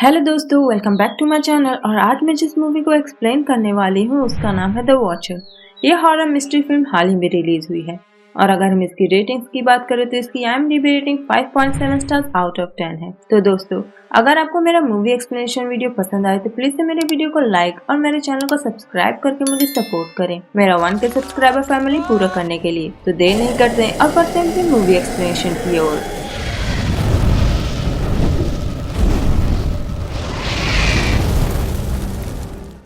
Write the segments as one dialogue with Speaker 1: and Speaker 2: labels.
Speaker 1: Hello दोस्तों, welcome back to my channel. और आज मैं जिस मूवी को एक्सप्लेन करने वाली हूँ उसका नाम है द वॉचर। ये हॉरर मिस्ट्री फिल्म हाल ही में रिलीज हुई है और अगर हम इसकी रेटिंग्स की बात करें तो इसकी IMDb rating 5.7 stars out of 10 है। तो दोस्तों, अगर आपको मेरा मूवी एक्सप्लेनेशन वीडियो पसंद आए तो प्लीज से मेरे वीडियो को लाइक और मेरे चैनल को सब्सक्राइब करके मुझे सपोर्ट करें मेरा 1K सब्सक्राइबर फैमिली पूरा करने के लिए। तो देर नहीं करते और बढ़ते हैं मूवी एक्सप्लेनेशन की ओर।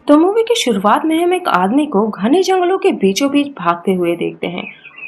Speaker 1: तो मूवी की शुरुआत में हम एक आदमी को घने जंगलों के बीचों बीच भागते हुए देखते हैं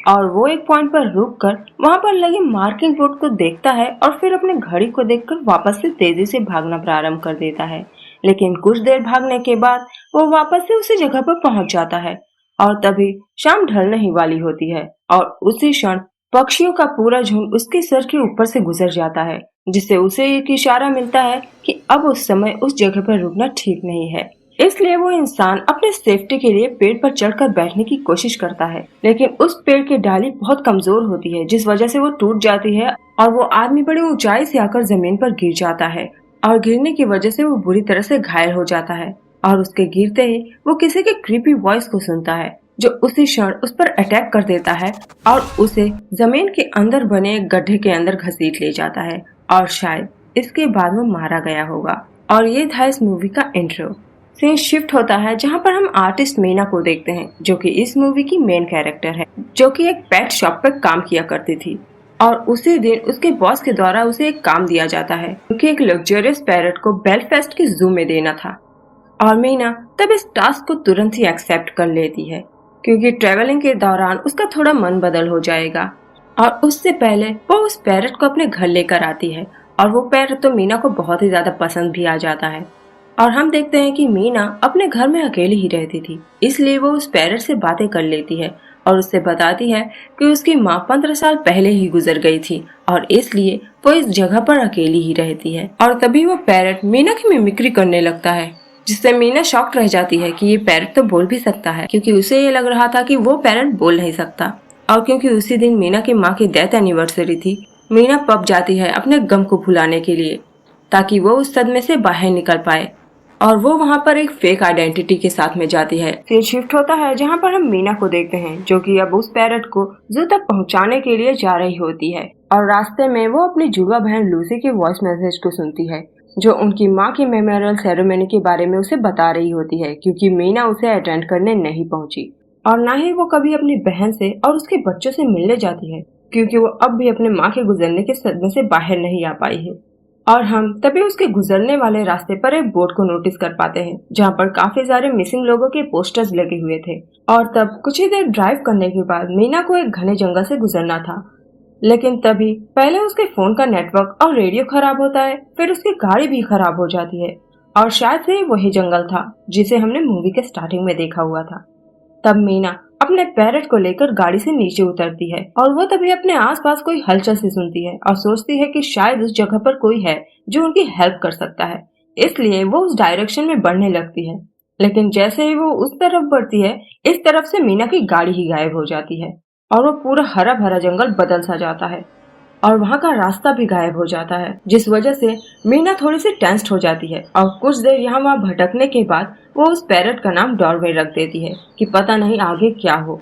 Speaker 1: और वो एक पॉइंट पर रुककर वहां पर लगे मार्किंग बोर्ड को देखता है और फिर अपने घड़ी को देखकर वापस से तेजी से भागना प्रारंभ कर देता है। लेकिन कुछ देर भागने के बाद वो वापस से उसी जगह पर पहुंच जाता है और तभी शाम ढलने ही वाली होती है और उसी क्षण पक्षियों का पूरा झुंड उसके सर के ऊपर से गुजर जाता है, जिससे उसे एक इशारा मिलता है कि अब उस समय उस जगह पर रुकना ठीक नहीं है। इसलिए वो इंसान अपने सेफ्टी के लिए पेड़ पर चढ़कर बैठने की कोशिश करता है, लेकिन उस पेड़ की डाली बहुत कमजोर होती है जिस वजह से वो टूट जाती है और वो आदमी बड़ी ऊंचाई से आकर जमीन पर गिर जाता है और गिरने की वजह से वो बुरी तरह से घायल हो जाता है। और उसके गिरते ही वो किसी के क्रीपी वॉइस को सुनता है जो उसी क्षण उस पर अटैक कर देता है और उसे जमीन के अंदर बने एक गड्ढे के अंदर घसीट ले जाता है और शायद इसके बाद वो मारा गया होगा। और ये था इस मूवी का इंट्रो। सीन शिफ्ट होता है जहां पर हम आर्टिस्ट मीना को देखते हैं जो कि इस मूवी की मेन कैरेक्टर है, जो कि एक पेट शॉप पर काम किया करती थी और उसी दिन उसके बॉस के द्वारा उसे एक काम दिया जाता है क्योंकि एक लग्जरियस पैरट को बेलफास्ट के जू में देना था। और मीना तब इस टास्क को तुरंत ही एक्सेप्ट कर लेती है क्योंकि ट्रेवलिंग के दौरान उसका थोड़ा मन बदल हो जाएगा और उससे पहले वो उस पैरट को अपने घर लेकर आती है और वो पैरट तो मीना को बहुत ही ज्यादा पसंद भी आ जाता है। और हम देखते हैं कि मीना अपने घर में अकेली ही रहती थी, इसलिए वो उस पैरट से बातें कर लेती है और उससे बताती है कि उसकी माँ 15 साल पहले ही गुजर गई थी और इसलिए वो इस जगह पर अकेली ही रहती है। और तभी वो पैरट मीना की मिमिक्री करने लगता है, जिससे मीना शॉक्ड रह जाती है कि ये पैरट तो बोल भी सकता है, क्योंकि उसे ये लग रहा था कि वो पैरट बोल नहीं सकता। और क्योंकि उसी दिन मीना की माँ की डेथ एनिवर्सरी थी, मीना पब जाती है अपने गम को भुलाने के लिए ताकि वो उस सदमे से बाहर निकल पाए और वो वहाँ पर एक फेक आइडेंटिटी के साथ में जाती है। फिर शिफ्ट होता है जहाँ पर हम मीना को देखते हैं जो कि अब उस पैरट को जू तक पहुँचाने के लिए जा रही होती है और रास्ते में वो अपनी जुड़वा बहन लूसी के वॉइस मैसेज को सुनती है जो उनकी माँ की मेमोरियल सेरेमनी के बारे में उसे बता रही होती है, क्योंकि मीना उसे अटेंड करने नहीं पहुंची और न ही वो कभी अपनी बहन से और उसके बच्चों से मिलने जाती है क्योंकि वो अब भी अपने माँ के गुजरने के सदमे से बाहर नहीं आ पाई है। और हम तभी उसके गुजरने वाले रास्ते पर एक बोर्ड को नोटिस कर पाते हैं जहाँ पर काफी सारे मिसिंग लोगों के पोस्टर्स लगे हुए थे। और तब कुछ ही देर ड्राइव करने के बाद मीना को एक घने जंगल से गुजरना था, लेकिन तभी पहले उसके फोन का नेटवर्क और रेडियो खराब होता है, फिर उसकी गाड़ी भी खराब हो जाती है और शायद से वही जंगल था जिसे हमने मूवी के स्टार्टिंग में देखा हुआ था। तब मीना अपने पैरट को लेकर गाड़ी से नीचे उतरती है और वो तभी अपने आसपास कोई हलचल से सुनती है और सोचती है कि शायद उस जगह पर कोई है जो उनकी हेल्प कर सकता है, इसलिए वो उस डायरेक्शन में बढ़ने लगती है। लेकिन जैसे ही वो उस तरफ बढ़ती है, इस तरफ से मीना की गाड़ी ही गायब हो जाती है और वो पूरा हरा भरा जंगल बदल सा जाता है और वहाँ का रास्ता भी गायब हो जाता है, जिस वजह से मीना थोड़ी सी टेंस्ड हो जाती है और कुछ देर यहाँ वहाँ भटकने के बाद वो उस पैरट का नाम डॉर्वे रख देती है कि पता नहीं आगे क्या हो।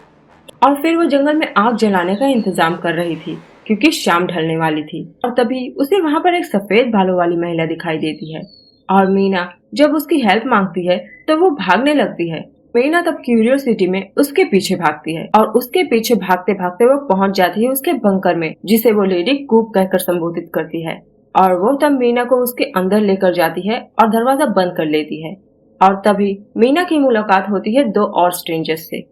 Speaker 1: और फिर वो जंगल में आग जलाने का इंतजाम कर रही थी क्योंकि शाम ढलने वाली थी और तभी उसे वहाँ पर एक सफेद बालों वाली महिला दिखाई देती है और मीना जब उसकी हेल्प मांगती है तो वो भागने लगती है। मीना तब क्यूरियोसिटी में उसके पीछे भागती है और उसके पीछे भागते भागते वो पहुंच जाती है उसके बंकर में, जिसे वो लेडी कूक कहकर संबोधित करती है और वो तब मीना को उसके अंदर लेकर जाती है और दरवाजा बंद कर लेती है। और तभी मीना की मुलाकात होती है दो और स्ट्रेंजर्स से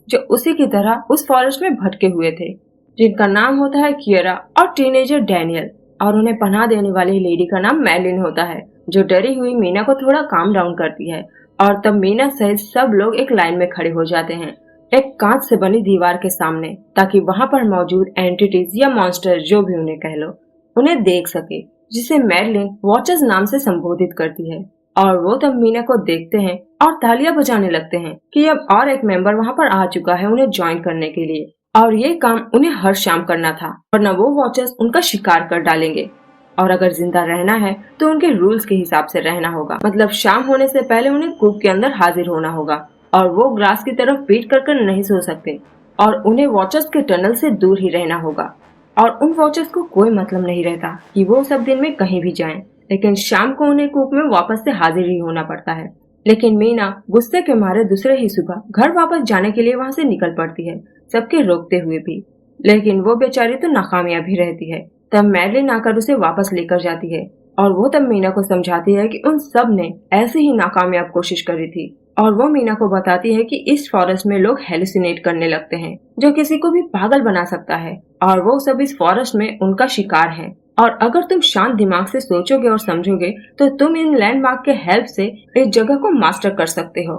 Speaker 1: जो उसी की तरह उस फॉरेस्ट में भटके हुए थे, जिनका नाम होता है कियरा और टीनेजर डैनियल, और उन्हें पनाह देने वाली लेडी का नाम मैलिन होता है जो डरी हुई मीना को थोड़ा काम डाउन करती है। और तब मीना सहित सब लोग एक लाइन में खड़े हो जाते हैं एक कांच से बनी दीवार के सामने, ताकि वहां पर मौजूद एंटिटीज या मॉन्स्टर जो भी उन्हें कह लो उन्हें देख सके, जिसे मैरिलिन वॉचर्स नाम से संबोधित करती है। और वो तब मीना को देखते हैं और तालियां बजाने लगते हैं कि अब और एक मेंबर वहां पर आ चुका है उन्हें ज्वाइन करने के लिए और ये काम उन्हें हर शाम करना था वरना वो वॉचर्स उनका शिकार कर डालेंगे। और अगर जिंदा रहना है तो उनके रूल्स के हिसाब से रहना होगा। मतलब शाम होने से पहले उन्हें कूप के अंदर हाजिर होना होगा और वो ग्लास की तरफ पीठ कर नहीं सो सकते और उन्हें वॉचर्स के टनल से दूर ही रहना होगा। और उन वॉचर्स को कोई मतलब नहीं रहता कि वो सब दिन में कहीं भी जाएं, लेकिन शाम को उन्हें कूप में वापस से हाजिर ही होना पड़ता है। लेकिन मीना गुस्से के मारे दूसरे ही सुबह घर वापस जाने के लिए वहाँ से निकल पड़ती है, सबके रोकते हुए भी। लेकिन वो बेचारी तो नाकामयाब ही रहती है। तब मैडलिन आकर उसे वापस लेकर जाती है और वो तब मीना को समझाती है कि उन सब ने ऐसी ही नाकामयाब कोशिश करी थी। और वो मीना को बताती है कि इस फॉरेस्ट में लोग हेलुसिनेट करने लगते हैं जो किसी को भी पागल बना सकता है और वो सब इस फॉरेस्ट में उनका शिकार है। और अगर तुम शांत दिमाग से सोचोगे और समझोगे तो तुम इन लैंडमार्क के हेल्प से इस जगह को मास्टर कर सकते हो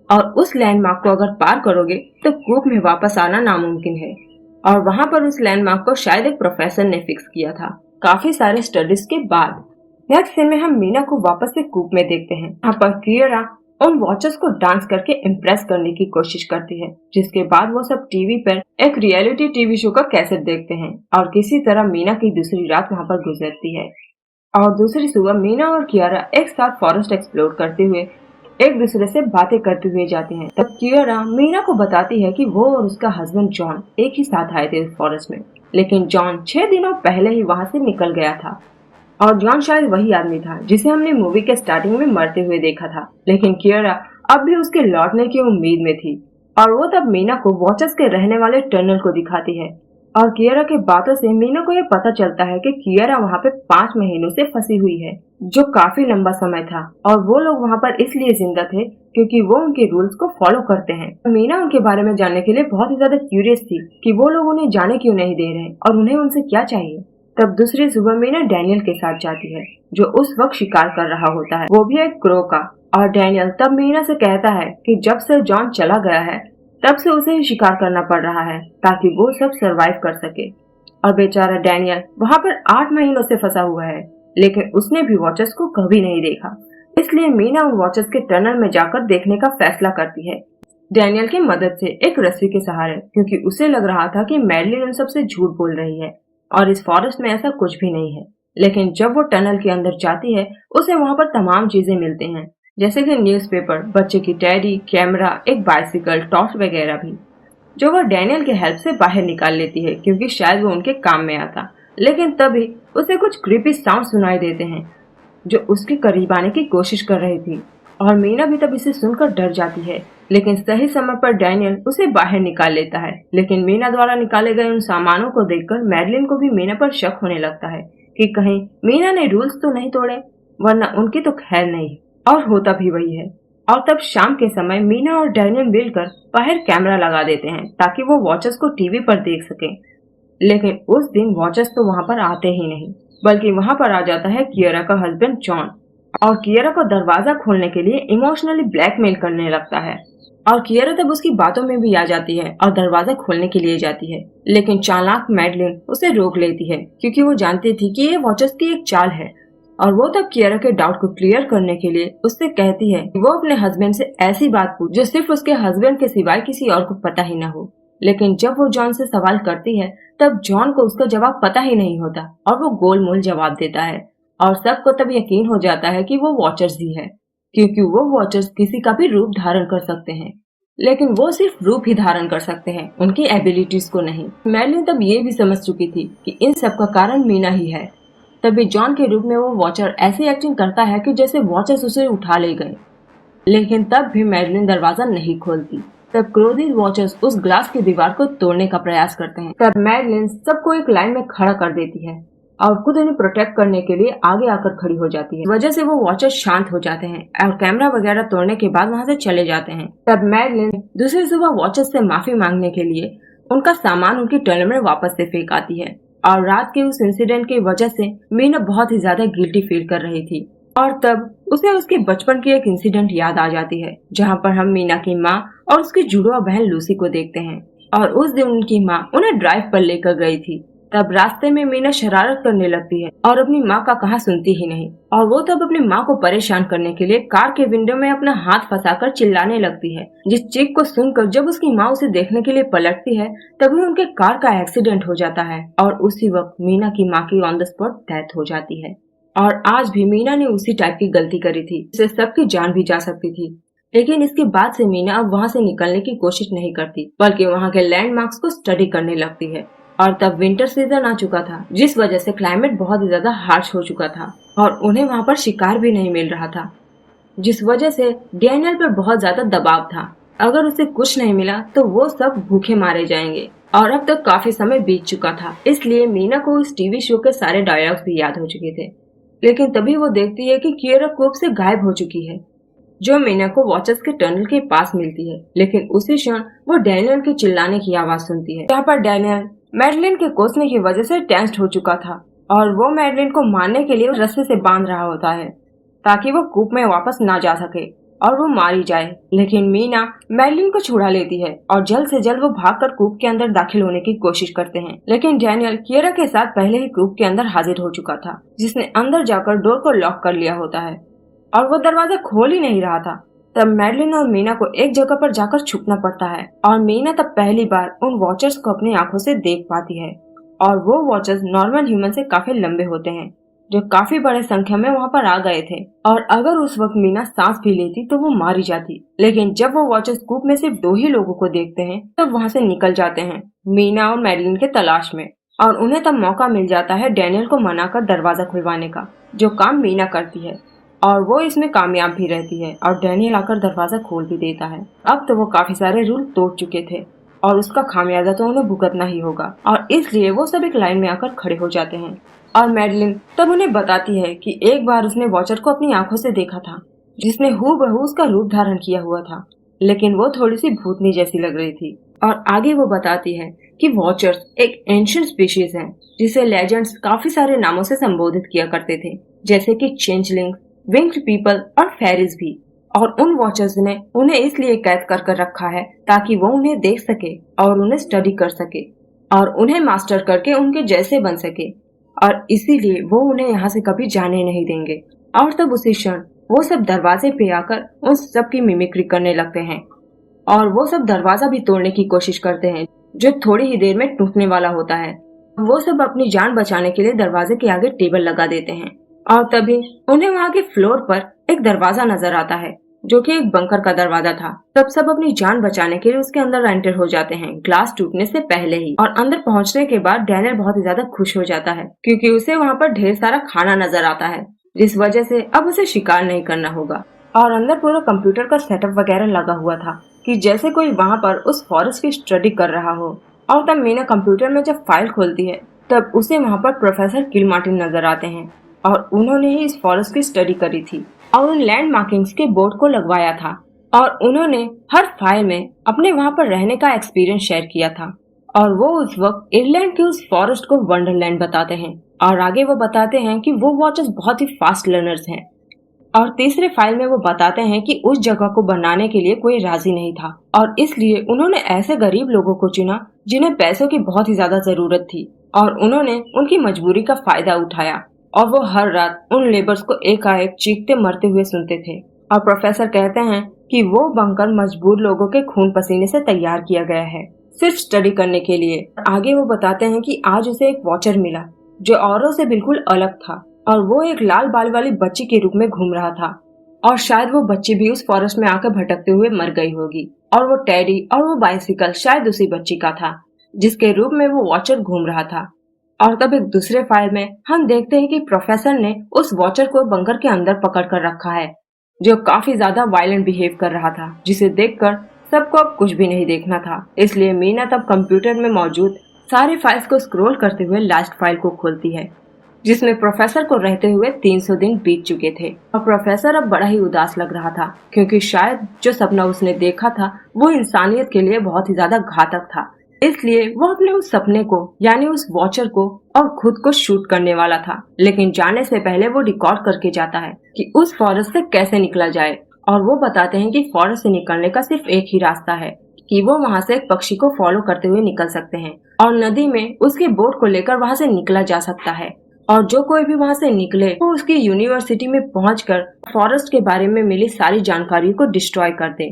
Speaker 1: और उस लैंडमार्क को अगर पार करोगे तो कूप में वापस आना नामुमकिन है। और वहाँ पर उस लैंडमार्क को शायद एक प्रोफेसर ने फिक्स किया था काफी सारे स्टडीज के बाद। नेक्स्ट सीन में हम मीना को वापस से कूप में देखते हैं। यहाँ पर कियरा उन वॉचर्स को डांस करके इम्प्रेस करने की कोशिश करती है, जिसके बाद वो सब टीवी पर एक रियलिटी टीवी शो का कैसेट देखते हैं और किसी तरह मीना की दूसरी रात वहाँ पर गुजरती है। और दूसरी सुबह मीना और कियारा एक साथ फॉरेस्ट एक्सप्लोर करते हुए एक दूसरे से बातें करते हुए जाते हैं। तब कियारा मीना को बताती है कि वो और उसका हस्बैंड जॉन एक ही साथ आए थे इस फॉरेस्ट में, लेकिन जॉन 6 दिनों पहले ही वहाँ से निकल गया था। और जॉन शायद वही आदमी था जिसे हमने मूवी के स्टार्टिंग में मरते हुए देखा था। लेकिन कियारा अब भी उसके लौटने की उम्मीद में थी और वो तब मीना को वॉचर्स के रहने वाले टनल को दिखाती है। और कियारा के बातों से मीना को ये पता चलता है कि कियारा वहाँ पे 5 महीनों से फंसी हुई है, जो काफी लंबा समय था। और वो लोग वहाँ पर इसलिए जिंदा थे क्योंकि वो उनके रूल्स को फॉलो करते हैं। मीना उनके बारे में जानने के लिए बहुत ही ज्यादा क्यूरियस थी कि वो लोग उन्हें जाने क्यों नहीं दे रहे और उन्हें उनसे क्या चाहिए। तब दूसरी सुबह मीना डैनियल के साथ जाती है जो उस वक्त शिकार कर रहा होता है, वो भी एक क्रो का। और डैनियल तब मीना से कहता है कि जब से जॉन चला गया है तब से उसे ही शिकार करना पड़ रहा है ताकि वो सब सरवाइव कर सके। और बेचारा डैनियल वहाँ पर 8 महीनों से फंसा हुआ है, लेकिन उसने भी वॉचर्स को कभी नहीं देखा। इसलिए मीना उन वॉचर्स के टनल में जाकर देखने का फैसला करती है, डैनियल की मदद से एक रस्सी के सहारे, क्योंकि उसे लग रहा था कि मैडलिन उन सबसे झूठ बोल रही है और इस फॉरेस्ट में ऐसा कुछ भी नहीं है। लेकिन जब वो टनल के अंदर जाती है उसे वहाँ पर तमाम चीजें मिलते हैं, जैसे कि न्यूज़पेपर, बच्चे की टेडी, कैमरा, एक बाइसिकल, टॉर्च वगैरह भी, जो वो डैनियल के हेल्प से बाहर निकाल लेती है क्योंकि शायद वो उनके काम में आता। लेकिन तभी उसे कुछ क्रीपी साउंड सुनाई देते हैं जो उसके करीब आने की कोशिश कर रही थी और मीना भी तब इसे सुनकर डर जाती है। लेकिन सही समय पर डैनियल उसे बाहर निकाल लेता है। लेकिन मीना द्वारा निकाले गए उन सामानों को देखकर मैडलिन को भी मीना पर शक होने लगता है कि कहीं मीना ने रूल्स तो नहीं तोड़े, वरना उनकी तो खैर नहीं। और होता भी वही है। और तब शाम के समय मीना और डैनियल मिलकर बाहर कैमरा लगा देते हैं ताकि वो वॉचर्स को टीवी पर देख सकें। लेकिन उस दिन वॉचर्स तो वहाँ पर आते ही नहीं, बल्कि वहाँ पर आ जाता है कियारा का हस्बैंड जॉन और कियारा को दरवाजा खोलने के लिए इमोशनली ब्लैकमेल करने लगता है। और कियारा तब उसकी बातों में भी आ जाती है और दरवाजा खोलने के लिए जाती है, लेकिन चालाक मैडलिन उसे रोक लेती है क्योंकि वो जानती थी कि ये वॉचर्स की एक चाल है। और वो तब कियारा के डाउट को क्लियर करने के लिए उससे कहती है कि वो अपने हस्बैंड से ऐसी बात पूछ जो सिर्फ उसके हस्बैंड के सिवाय किसी और को पता ही न हो। लेकिन जब वो जॉन से सवाल करती है तब जॉन को उसका जवाब पता ही नहीं होता और वो गोलमोल जवाब देता है और सबको तब यकीन हो जाता है कि वो वॉचर्स ही है, क्योंकि वो वॉचर्स किसी का भी रूप धारण कर सकते हैं, लेकिन वो सिर्फ रूप ही धारण कर सकते हैं, उनकी एबिलिटीज को नहीं। मैडलिन तब ये भी समझ चुकी थी कि इन सब का कारण मीना ही है। तभी जॉन के रूप में वो वॉचर ऐसी एक्टिंग करता है कि जैसे वॉचर्स उसे उठा ले गए, लेकिन तब भी मैडलिन दरवाजा नहीं खोलती। तब क्रोधित वॉचर्स उस ग्लास की दीवार को तोड़ने का प्रयास करते हैं। तब मैडलिन सबको एक लाइन में खड़ा कर देती है और खुद उन्हें प्रोटेक्ट करने के लिए आगे आकर खड़ी हो जाती है। वजह से वो वॉचर्स शांत हो जाते हैं और कैमरा वगैरह तोड़ने के बाद वहाँ से चले जाते हैं। तब मैडलिन दूसरी सुबह वॉचर्स से माफी मांगने के लिए उनका सामान उनकी टनल में वापस से फेंक आती है। और रात के उस इंसिडेंट की वजह से मीना बहुत ही ज्यादा गिल्टी फील कर रही थी और तब उसे उसके बचपन की एक इंसिडेंट याद आ जाती है जहाँ पर हम मीना की माँ और उसकी जुड़वा बहन लूसी को देखते हैं। और उस दिन उनकी माँ उन्हें ड्राइव पर लेकर गई थी तब रास्ते में मीना शरारत करने लगती है और अपनी माँ का कहा सुनती ही नहीं, और वो तब अपनी माँ को परेशान करने के लिए कार के विंडो में अपना हाथ फंसाकर चिल्लाने लगती है, जिस चीख को सुनकर जब उसकी माँ उसे देखने के लिए पलटती है तभी उनके कार का एक्सीडेंट हो जाता है और उसी वक्त मीना की माँ की ऑन द स्पॉट डेथ हो जाती है। और आज भी मीना ने उसी टाइप की गलती करी थी जिससे सबकी जान भी जा सकती थी। लेकिन इसके बाद से मीना अब वहाँ से निकलने की कोशिश नहीं करती, बल्कि वहाँ के लैंडमार्क्स को स्टडी करने लगती है। और तब विंटर सीजन आ चुका था, जिस वजह से क्लाइमेट बहुत ही ज्यादा हार्श हो चुका था और उन्हें वहाँ पर शिकार भी नहीं मिल रहा था, जिस वजह से डैनियल पर बहुत ज्यादा दबाव था। अगर उसे कुछ नहीं मिला तो वो सब भूखे मारे जाएंगे। और अब तक काफी समय बीत चुका था, इसलिए मीना को उस टीवी शो के सारे डायलॉग्स भी याद हो चुके थे। लेकिन तभी वो देखती है कि किएरा कूप से गायब हो चुकी है, जो मीना को वॉचर्स के टनल के पास मिलती है। लेकिन उसी क्षण वो डैनियल के चिल्लाने की आवाज सुनती है। यहाँ पर डैनियल मैडलिन के कोसने की वजह से टेंस्ड हो चुका था और वो मैडलिन को मारने के लिए रस्से से बांध रहा होता है ताकि वो कूप में वापस ना जा सके और वो मारी जाए। लेकिन मीना मैडलिन को छुड़ा लेती है और जल्द से जल्द वो भागकर कूप के अंदर दाखिल होने की कोशिश करते हैं। लेकिन डैनियल किएरा के साथ पहले ही कूप के अंदर हाजिर हो चुका था, जिसने अंदर जाकर डोर को लॉक कर लिया होता है और वो दरवाजा खोल ही नहीं रहा था। तब मैडलिन और मीना को एक जगह पर जाकर छुपना पड़ता है और मीना तब पहली बार उन वॉचर्स को अपनी आंखों से देख पाती है। और वो वॉचर्स नॉर्मल ह्यूमन से काफी लंबे होते हैं, जो काफी बड़े संख्या में वहाँ पर आ गए थे। और अगर उस वक्त मीना सांस भी लेती तो वो मारी जाती। लेकिन जब वो वॉचर्स कूप में सिर्फ 2 ही लोगों को देखते हैं तब वहाँ से निकल जाते हैं, मीना और मैडलिन के तलाश में। और उन्हें तब मौका मिल जाता है डैनियल को मनाकर दरवाजा खुलवाने का, जो काम मीना करती है और वो इसमें कामयाब भी रहती है और डैनियल आकर दरवाजा खोल भी देता है। अब तो वो काफी सारे रूल तोड़ चुके थे और उसका खामियाजा तो उन्हें भुगतना ही होगा, और इसलिए वो सब एक लाइन में आकर खड़े हो जाते हैं। और मैडलिन तब उन्हें बताती है कि एक बार उसने वॉचर को अपनी आंखों से देखा था, जिसने हूबहू उसका रूप धारण किया हुआ था, लेकिन वो थोड़ी सी भूतनी जैसी लग रही थी। और आगे वो बताती है कि वॉचर्स एक एंशिएंट स्पीशीज है, जिसे लेजेंड्स काफी सारे नामों से संबोधित किया करते थे, जैसे कि चेंजलिंग, विंग्ड पीपल और फेरिस भी। और उन वॉचर्स ने उन्हें इसलिए कैद कर रखा है ताकि वो उन्हें देख सके और उन्हें स्टडी कर सके और उन्हें मास्टर करके उनके जैसे बन सके, और इसीलिए वो उन्हें यहाँ से कभी जाने नहीं देंगे। और तब उसी क्षण वो सब दरवाजे पे आकर उन सब की मिमिक्री करने लगते हैं और वो सब दरवाजा भी तोड़ने की कोशिश करते हैं, जो थोड़ी ही देर में टूटने वाला होता है। वो सब अपनी जान बचाने के लिए दरवाजे के आगे टेबल लगा देते हैं और तभी उन्हें वहाँ के फ्लोर पर एक दरवाजा नजर आता है, जो कि एक बंकर का दरवाजा था। तब सब अपनी जान बचाने के लिए उसके अंदर एंटर हो जाते हैं, ग्लास टूटने से पहले ही। और अंदर पहुँचने के बाद डैनियल बहुत ही ज्यादा खुश हो जाता है, क्योंकि उसे वहाँ पर ढेर सारा खाना नजर आता है, जिस वजह से अब उसे शिकार नहीं करना होगा। और अंदर पूरा कंप्यूटर का सेटअप वगैरह लगा हुआ था कि जैसे कोई वहाँ पर उस फॉरेस्ट की स्टडी कर रहा हो। और तब मीना कंप्यूटर में जब फाइल खोलती है तब उसे वहाँ पर प्रोफेसर किलमार्टिन नजर आते हैं और उन्होंने ही इस फॉरेस्ट की स्टडी करी थी और उन लैंड मार्किंग्स के बोर्ड को लगवाया था। और उन्होंने हर फाइल में अपने वहाँ पर रहने का एक्सपीरियंस शेयर किया था। और वो उस वक्त आयरलैंड के उस फॉरेस्ट को वंडरलैंड बताते हैं। और आगे वो बताते हैं कि वो वॉचर्स बहुत ही फास्ट लर्नर्स हैं। और तीसरे फाइल में वो बताते हैं कि उस जगह को बनाने के लिए कोई राजी नहीं था और इसलिए उन्होंने ऐसे गरीब लोगों को चुना जिन्हें पैसों की बहुत ही ज्यादा जरूरत थी, और उन्होंने उनकी मजबूरी का फायदा उठाया और वो हर रात उन लेबर्स को एकाएक चीखते मरते हुए सुनते थे। और प्रोफेसर कहते हैं कि वो बंकर मजबूर लोगों के खून पसीने से तैयार किया गया है, सिर्फ स्टडी करने के लिए। आगे वो बताते हैं कि आज उसे एक वॉचर मिला जो औरों से बिल्कुल अलग था और वो एक लाल बाल वाली बच्ची के रूप में घूम रहा था, और शायद वो बच्ची भी उस फॉरेस्ट में आकर भटकते हुए मर गई होगी। और वो टेडी और वो बाइसिकल शायद उसी बच्ची का था जिसके रूप में वो वॉचर घूम रहा था। और तब एक दूसरे फाइल में हम देखते हैं कि प्रोफेसर ने उस वॉचर को बंकर के अंदर पकड़ कर रखा है, जो काफी ज्यादा वायलेंट बिहेव कर रहा था, जिसे देखकर सबको अब कुछ भी नहीं देखना था। इसलिए मीना तब कंप्यूटर में मौजूद सारे फाइल्स को स्क्रॉल करते हुए लास्ट फाइल को खोलती है, जिसमें प्रोफेसर को रहते हुए 300 दिन बीत चुके थे। और प्रोफेसर अब बड़ा ही उदास लग रहा था, क्योंकि शायद जो सपना उसने देखा था वो इंसानियत के लिए बहुत ही ज्यादा घातक था। इसलिए वो अपने उस सपने को यानी उस वॉचर को और खुद को शूट करने वाला था। लेकिन जाने से पहले वो रिकॉर्ड करके जाता है कि उस फॉरेस्ट से कैसे निकला जाए। और वो बताते हैं कि फॉरेस्ट से निकलने का सिर्फ एक ही रास्ता है कि वो वहाँ से एक पक्षी को फॉलो करते हुए निकल सकते हैं और नदी में उसके बोट को लेकर वहाँ से निकला जा सकता है। और जो कोई भी वहाँ से निकले वो उसकी यूनिवर्सिटी में पहुंचकर फॉरेस्ट के बारे में मिली सारी जानकारी को डिस्ट्रॉय कर दे।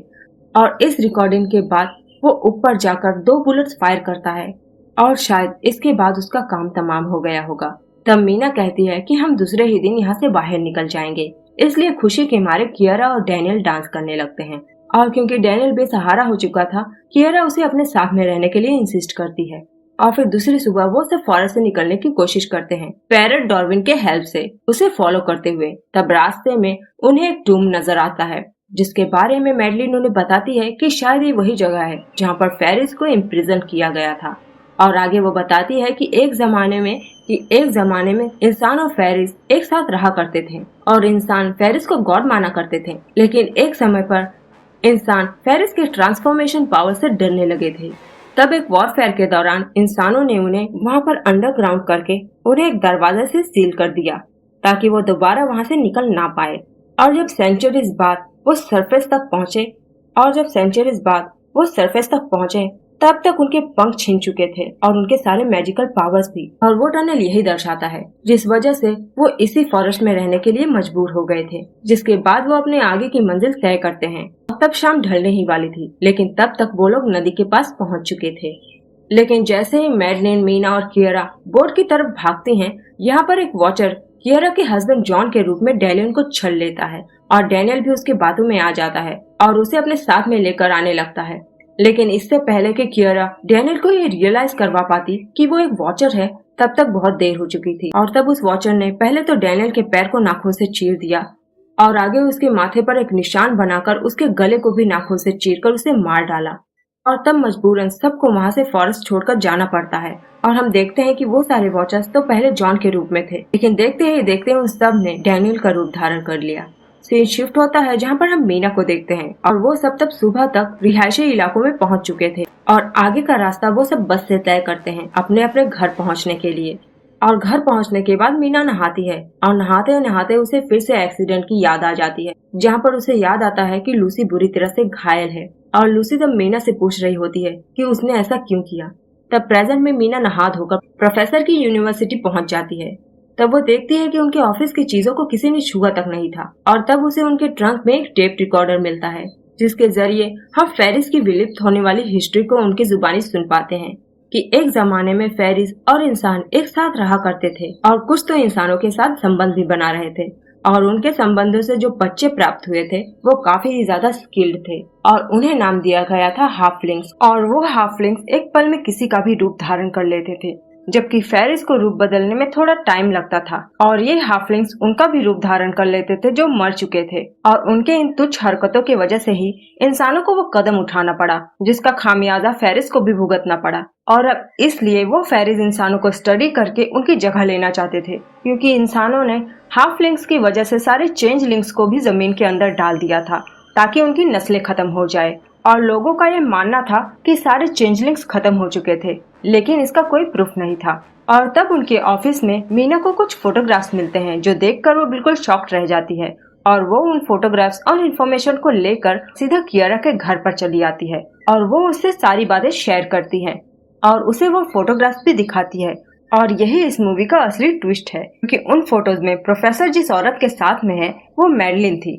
Speaker 1: और इस रिकॉर्डिंग के बाद वो ऊपर जाकर 2 बुलेट्स फायर करता है और शायद इसके बाद उसका काम तमाम हो गया होगा। तब मीना कहती है कि हम दूसरे ही दिन यहाँ से बाहर निकल जाएंगे। इसलिए खुशी के मारे कियारा और डैनियल डांस करने लगते हैं। और क्योंकि डैनियल बेसहारा हो चुका था, कियारा उसे अपने साथ में रहने के लिए इंसिस्ट करती है। और फिर दूसरी सुबह वो सब फॉरेस्ट से निकलने की कोशिश करते हैं, पैरट डार्विन के हेल्प से उसे फॉलो करते हुए। तब रास्ते में उन्हें एक टूम नजर आता है जिसके बारे में मैडलिन उन्हें बताती है कि शायद ये वही जगह है जहाँ पर फेरिस को इम्प्रिजन किया गया था। और आगे वो बताती है कि एक जमाने में इंसान और फेरिस एक साथ रहा करते थे और इंसान फेरिस को गॉड माना करते थे। लेकिन एक समय पर इंसान फेरिस के ट्रांसफॉर्मेशन पावर से डरने लगे थे। तब एक वॉरफेयर के दौरान इंसानों ने उन्हें वहाँ पर अंडरग्राउंड करके उन्हें एक दरवाजे से सील कर दिया ताकि वो दोबारा वहाँ से निकल ना पाए। और जब सेंचुरीज बाद वो सरफेस तक पहुँचे तब तक उनके पंख छिन चुके थे और उनके सारे मैजिकल पावर्स भी। और वो टनल यही दर्शाता है जिस वजह से वो इसी फॉरेस्ट में रहने के लिए मजबूर हो गए थे। जिसके बाद वो अपने आगे की मंजिल तय करते हैं। तब शाम ढलने ही वाली थी, लेकिन तब तक वो लोग नदी के पास पहुंच चुके थे। लेकिन जैसे ही मैडलिन, मीना और कियारा बोट की तरफ भागती हैं, यहाँ पर एक वॉचर कियारा के हस्बैंड जॉन के रूप में डैनियल को छल लेता है और डैनियल भी उसके बातों में आ जाता है और उसे अपने साथ में लेकर आने लगता है। लेकिन इससे पहले कि कियारा डैनियल को ये रियलाइज करवा पाती कि वो एक वॉचर है, तब तक बहुत देर हो चुकी थी। और तब उस वॉचर ने पहले तो डैनियल के पैर को नाखून से चीर दिया और आगे उसके माथे पर एक निशान बनाकर उसके गले को भी नाखून से चीरकर उसे मार डाला। और तब मजबूरन सबको वहाँ से फॉरेस्ट छोड़कर जाना पड़ता है। और हम देखते हैं कि वो सारे वॉचर्स तो पहले जॉन के रूप में थे, लेकिन देखते ही उन सब ने डैनियल का रूप धारण कर लिया। सीन शिफ्ट होता है जहाँ पर हम मीना को देखते हैं और वो सब तब सुबह तक रिहायशी इलाकों में पहुँच चुके थे और आगे का रास्ता वो सब बस से तय करते हैं अपने अपने घर पहुँचने के लिए। और घर पहुंचने के बाद मीना नहाती है और नहाते नहाते उसे फिर से एक्सीडेंट की याद आ जाती है, जहां पर उसे याद आता है कि लूसी बुरी तरह से घायल है। और लूसी तब मीना से पूछ रही होती है कि उसने ऐसा क्यों किया। तब प्रेजेंट में मीना नहा धोकर प्रोफेसर की यूनिवर्सिटी पहुंच जाती है। तब वो देखती है कि उनके ऑफिस की चीजों को किसी ने छुआ तक नहीं था। और तब उसे उनके ट्रंक में एक टेप रिकॉर्डर मिलता है जिसके जरिए हम फेरिस की विलुप्त होने वाली हिस्ट्री को उनकी जुबानी सुन पाते हैं कि एक जमाने में फेरिस और इंसान एक साथ रहा करते थे और कुछ तो इंसानों के साथ संबंध भी बना रहे थे और उनके संबंधों से जो बच्चे प्राप्त हुए थे वो काफी ज्यादा स्किल्ड थे और उन्हें नाम दिया गया था हाफलिंग्स। और वो हाफलिंग्स एक पल में किसी का भी रूप धारण कर लेते थे, जबकि फेरिस को रूप बदलने में थोड़ा टाइम लगता था। और ये हाफलिंग्स उनका भी रूप धारण कर लेते थे जो मर चुके थे और उनके इन तुच्छ हरकतों की वजह से ही इंसानों को वो कदम उठाना पड़ा जिसका खामियाजा फेरिस को भी भुगतना पड़ा। और अब इसलिए वो फेरिस इंसानों को स्टडी करके उनकी जगह लेना चाहते थे, क्योंकि इंसानों ने हाफलिंग्स की वजह से सारे चेंजलिंग्स को भी जमीन के अंदर डाल दिया था ताकि उनकी नस्लें खत्म हो जाए। और लोगों का ये मानना था कि सारे चेंजलिंग्स खत्म हो चुके थे, लेकिन इसका कोई प्रूफ नहीं था। और तब उनके ऑफिस में मीना को कुछ फोटोग्राफ्स मिलते हैं जो देखकर वो बिल्कुल शॉक्ड रह जाती है और वो उन फोटोग्राफ्स और इन्फॉर्मेशन को लेकर सीधा कियारा के घर पर चली आती है और वो उससे सारी बातें शेयर करती है और उसे वो फोटोग्राफ्स भी दिखाती है। और यही इस मूवी का असली ट्विस्ट है, क्योंकि उन फोटोज में प्रोफेसर जिस औरत के साथ में है वो मैडलिन थी,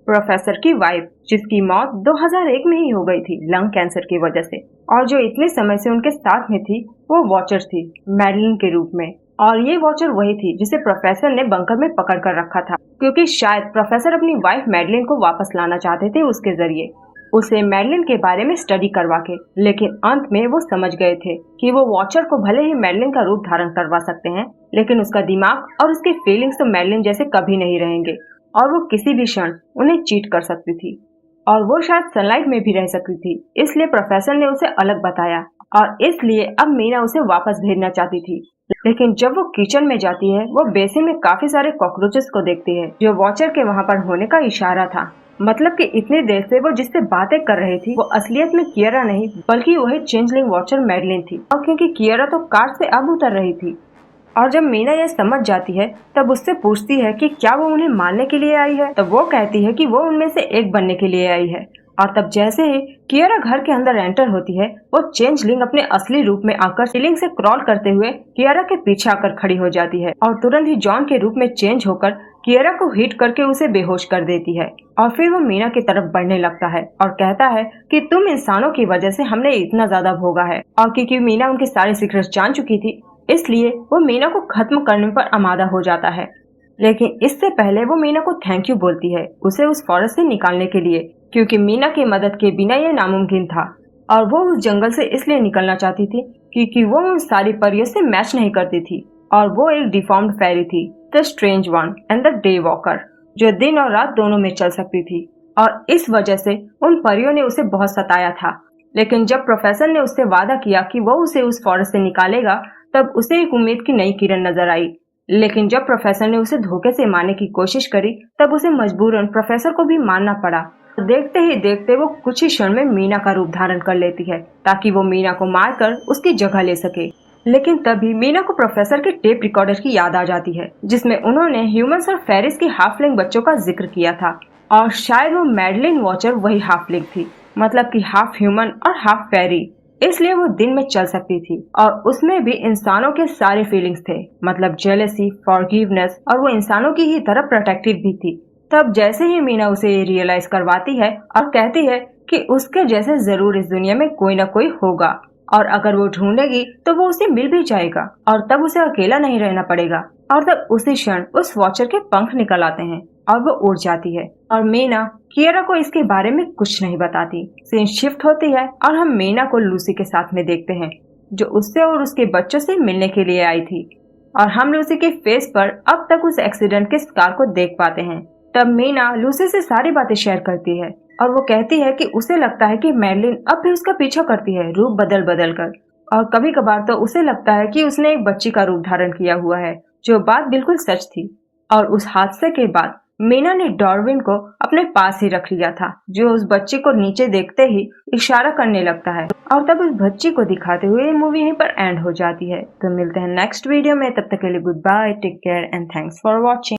Speaker 1: प्रोफेसर की वाइफ, जिसकी मौत 2001 में ही हो गई थी लंग कैंसर की वजह से। और जो इतने समय से उनके साथ में थी वो वॉचर थी मैडलिन के रूप में। और ये वॉचर वही थी जिसे प्रोफेसर ने बंकर में पकड़ कर रखा था, क्योंकि शायद प्रोफेसर अपनी वाइफ मैडलिन को वापस लाना चाहते थे उसके जरिए उसे मैडलिन के बारे में स्टडी करवा के। लेकिन अंत में वो समझ गए थे कि वो वॉचर को भले ही मैडलिन का रूप धारण करवा सकते हैं, लेकिन उसका दिमाग और उसके फीलिंग्स तो मैडलिन जैसे कभी नहीं रहेंगे और वो किसी भी क्षण उन्हें चीट कर सकती थी और वो शायद सनलाइट में भी रह सकती थी। इसलिए प्रोफेसर ने उसे अलग बताया और इसलिए अब मीना उसे वापस भेजना चाहती थी। लेकिन जब वो किचन में जाती है वो बेसिन में काफी सारे कॉकरोचेस को देखती है जो वॉचर के वहाँ पर होने का इशारा था। मतलब कि इतनी देर से वो जिससे बातें कर रही थी वो असलियत में कियारा नहीं बल्कि वही चेंजलिंग वॉचर मैडलिन थी। और क्योंकि कियारा तो कार से अब उतर रही थी और जब मीना यह समझ जाती है तब उससे पूछती है कि क्या वो उन्हें मारने के लिए आई है। तब वो कहती है कि वो उनमें से एक बनने के लिए आई है और तब जैसे ही कियारा घर के अंदर एंटर होती है, वो चेंजलिंग अपने असली रूप में आकर सीलिंग से क्रॉल करते हुए कियारा के पीछे आकर खड़ी हो जाती है और तुरंत ही जॉन के रूप में चेंज होकर कियारा को हिट करके उसे बेहोश कर देती है। और फिर वो मीना की तरफ बढ़ने लगता है और कहता है कि तुम इंसानों की वजह से हमने इतना ज्यादा भोगा है। और क्योंकि मीना उनके सारे सीक्रेट्स जान चुकी थी, इसलिए वो मीना को खत्म करने पर आमादा हो जाता है। लेकिन इससे पहले वो मीना को थैंक यू बोलती है उसे उस फॉरेस्ट से निकालने के लिए, क्योंकि मीना की मदद के बिना ये नामुमकिन था। और वो उस जंगल से इसलिए निकलना चाहती थी क्योंकि वो उन सारी परियों से मैच नहीं करती थी और वो एक डिफॉर्म्ड फेरी थी, the strange one and the day walker, जो दिन और रात दोनों में चल सकती थी। और इस वजह से उन परियों ने उसे बहुत सताया था। लेकिन जब प्रोफेसर ने उससे वादा किया कि वो उसे उस फॉरेस्ट से निकालेगा, तब उसे एक उम्मीद की नई किरण नजर आई। लेकिन जब प्रोफेसर ने उसे धोखे से मारने की कोशिश करी, तब उसे मजबूरन प्रोफेसर को भी मानना पड़ा। देखते ही देखते वो कुछ ही क्षण में मीना का रूप धारण कर लेती है ताकि वो मीना को मारकर उसकी जगह ले सके। लेकिन तभी मीना को प्रोफेसर के टेप रिकॉर्डर की याद आ जाती है, जिसमें उन्होंने ह्यूमंस और फेरिस के हाफलिंग बच्चों का जिक्र किया था। और शायद वो मैडलिन वॉचर वही हाफलिंग थी, मतलब कि हाफ ह्यूमन और हाफ फेरी। इसलिए वो दिन में चल सकती थी और उसमें भी इंसानों के सारे फीलिंग्स थे, मतलब जेलसी, फॉरगिवनेस, और वो इंसानों की ही तरह प्रोटेक्टिव भी थी। तब जैसे ही मीना उसे रियलाइज करवाती है और कहती है कि उसके जैसे जरूर इस दुनिया में कोई ना कोई होगा और अगर वो ढूंढेगी तो वो उसे मिल भी जाएगा और तब उसे अकेला नहीं रहना पड़ेगा। और तब उसी क्षण उस वॉचर के पंख निकल आते हैं और वो उड़ जाती है और मीना कियारा को इसके बारे में कुछ नहीं बताती। सीन शिफ्ट होती है और हम मीना को लूसी के साथ में देखते हैं, जो उससे और उसके बच्चों से मिलने के लिए आई थी। और हम लूसी के फेस पर अब तक उस एक्सीडेंट के स्कार को देख पाते हैं। तब मीना लूसी से सारी बातें शेयर करती है और वो कहती है कि उसे लगता है कि मैडलिन अब भी उसका पीछा करती है, रूप बदल बदल कर। और कभी कभार तो उसे लगता है कि उसने एक बच्ची का रूप धारण किया हुआ है, जो बात बिल्कुल सच थी। और उस हादसे के बाद मीना ने डार्विन को अपने पास ही रख लिया था, जो उस बच्चे को नीचे देखते ही इशारा करने लगता है। और तब उस बच्ची को दिखाते हुए ये मूवी यहीं पर एंड हो जाती है। तो मिलते हैं नेक्स्ट वीडियो में, तब तक के लिए goodbye, take care and thanks for watching.